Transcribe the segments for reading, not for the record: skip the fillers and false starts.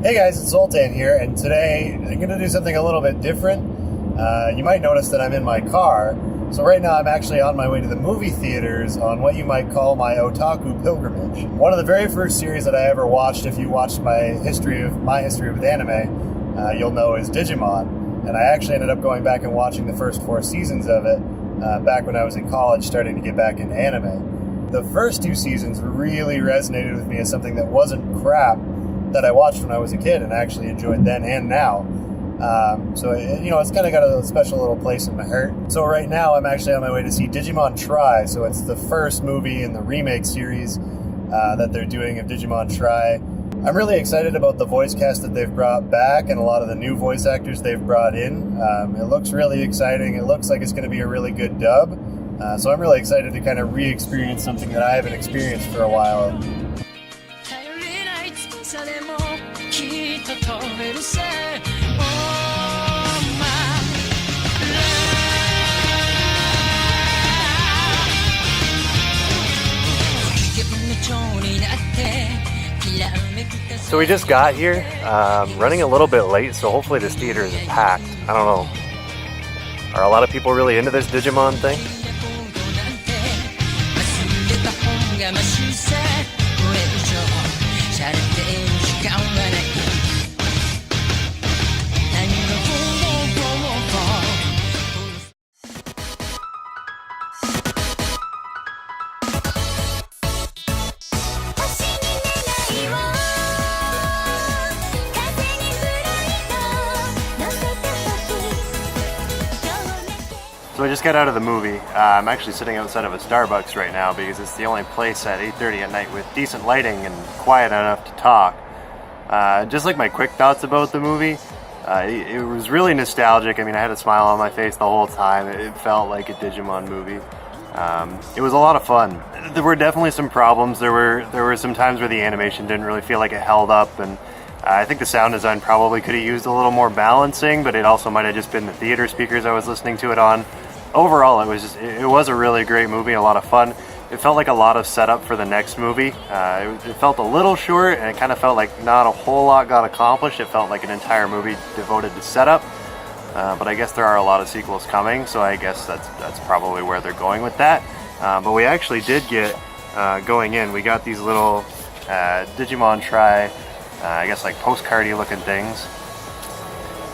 Hey guys, it's Zoltan here, and today I'm going to do something a little bit different. You might notice that I'm in my car, so right now I'm actually on my way to the movie theaters on what you might call my otaku pilgrimage. One of the very first series that I ever watched, if you watched my history with anime, you'll know is Digimon, and I actually ended up going back and watching the first 4 seasons of it back when I was in college, starting to get back into anime. The first 2 seasons really resonated with me as something that wasn't crap, that I watched when I was a kid and actually enjoyed then and now. So it's kind of got a special little place in my heart. So right now I'm actually on my way to see Digimon Tri. So it's the first movie in the remake series that they're doing of Digimon Tri. I'm really excited about the voice cast that they've brought back and a lot of the new voice actors they've brought in. It looks really exciting. It looks like it's going to be a really good dub. So I'm really excited to kind of re-experience something that I haven't experienced for a while. So we just got here, running a little bit late, so hopefully this theater isn't packed. I don't know. Are a lot of people really into this Digimon thing? So I just got out of the movie. I'm actually sitting outside of a Starbucks right now because it's the only place at 8:30 at night with decent lighting and quiet enough to talk. Just like my quick thoughts about the movie, it was really nostalgic. I mean, I had a smile on my face the whole time. It felt like a Digimon movie. It was a lot of fun. There were definitely some problems. There were some times where the animation didn't really feel like it held up, and I think the sound design probably could have used a little more balancing, but it also might have just been the theater speakers I was listening to it on. Overall, it was a really great movie, a lot of fun. It felt like a lot of setup for the next movie. It felt a little short, and it kind of felt like not a whole lot got accomplished. It felt like an entire movie devoted to setup. But I guess there are a lot of sequels coming, so I guess that's probably where they're going with that. But we actually did get, going in, we got these little Digimon Tri, I guess like postcardy looking things.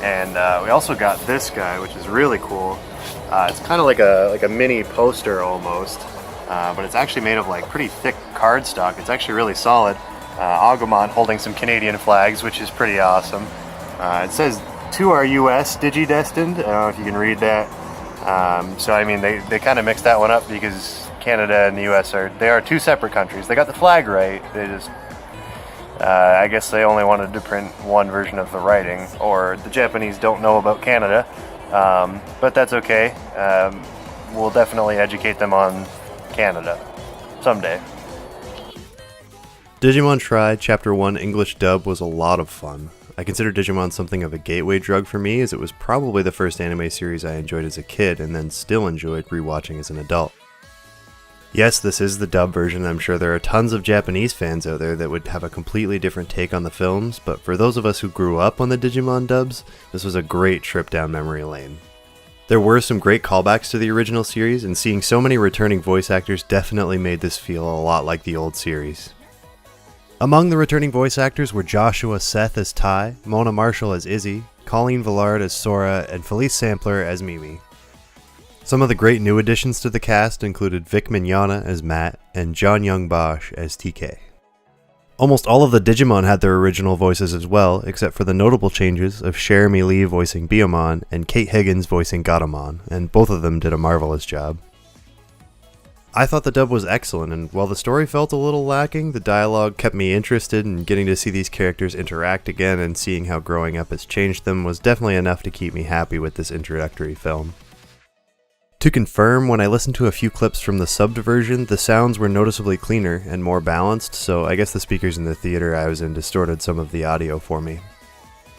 And we also got this guy, which is really cool. It's kind of like a mini poster almost, but it's actually made of like pretty thick cardstock. It's actually really solid. Agumon holding some Canadian flags, which is pretty awesome. It says, "To our US Digidestined." I don't know if you can read that. So I mean, they kind of mixed that one up because Canada and the US are 2 separate countries. They got the flag right. They just I guess they only wanted to print one version of the writing, or the Japanese don't know about Canada. But that's okay. We'll definitely educate them on Canada someday. Digimon Tri Chapter 1 English dub was a lot of fun. I consider Digimon something of a gateway drug for me, as it was probably the first anime series I enjoyed as a kid and then still enjoyed rewatching as an adult. Yes, this is the dub version. I'm sure there are tons of Japanese fans out there that would have a completely different take on the films, but for those of us who grew up on the Digimon dubs, this was a great trip down memory lane. There were some great callbacks to the original series, and seeing so many returning voice actors definitely made this feel a lot like the old series. Among the returning voice actors were Joshua Seth as Tai, Mona Marshall as Izzy, Colleen Villard as Sora, and Felice Sampler as Mimi. Some of the great new additions to the cast included Vic Mignogna as Matt and John Young Bosch as TK. Almost all of the Digimon had their original voices as well, except for the notable changes of Jeremy Lee voicing Biyomon and Kate Higgins voicing Gatomon, and both of them did a marvelous job. I thought the dub was excellent, and while the story felt a little lacking, the dialogue kept me interested, and getting to see these characters interact again and seeing how growing up has changed them was definitely enough to keep me happy with this introductory film. To confirm, when I listened to a few clips from the subbed version, the sounds were noticeably cleaner and more balanced, so I guess the speakers in the theater I was in distorted some of the audio for me.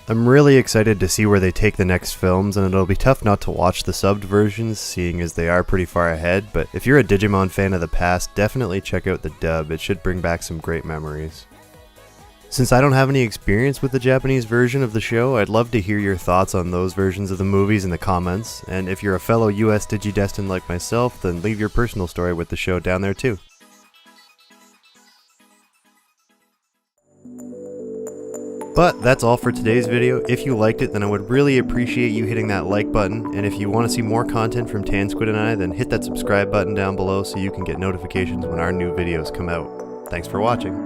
I'm really excited to see where they take the next films, and it'll be tough not to watch the subbed versions, seeing as they are pretty far ahead, but if you're a Digimon fan of the past, definitely check out the dub. It should bring back some great memories. Since I don't have any experience with the Japanese version of the show, I'd love to hear your thoughts on those versions of the movies in the comments, and if you're a fellow US Digidestined like myself, then leave your personal story with the show down there too. But that's all for today's video. If you liked it, then I would really appreciate you hitting that like button, and if you want to see more content from Zolt&Squid and I, then hit that subscribe button down below so you can get notifications when our new videos come out. Thanks for watching.